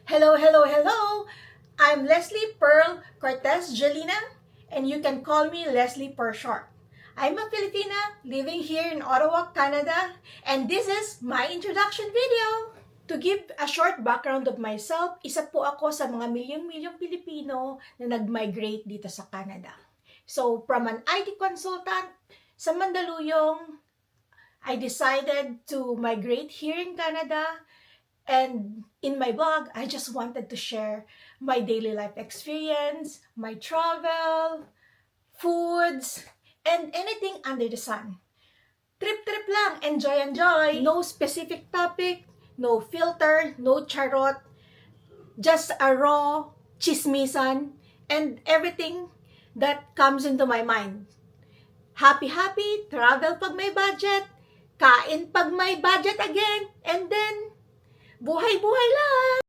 Hello, hello, hello! I'm Leslie Pearl Cortez Jelina, and you can call me Leslie for short. I'm a Filipina living here in Ottawa, Canada, and this is my introduction video. To give a short background of myself, isa po ako sa mga milyong-milyong Pilipino na nag-migrate dito sa Canada. So, from an IT consultant sa Mandaluyong, I decided to migrate here in Canada. And in my blog, I just wanted to share my daily life experience, my travel, foods, and anything under the sun. Trip-trip lang, enjoy. No specific topic, no filter, no charot, just a raw chismisan and everything that comes into my mind. Happy, travel pag may budget, kain pag may budget again, and then buhay-buhay lang!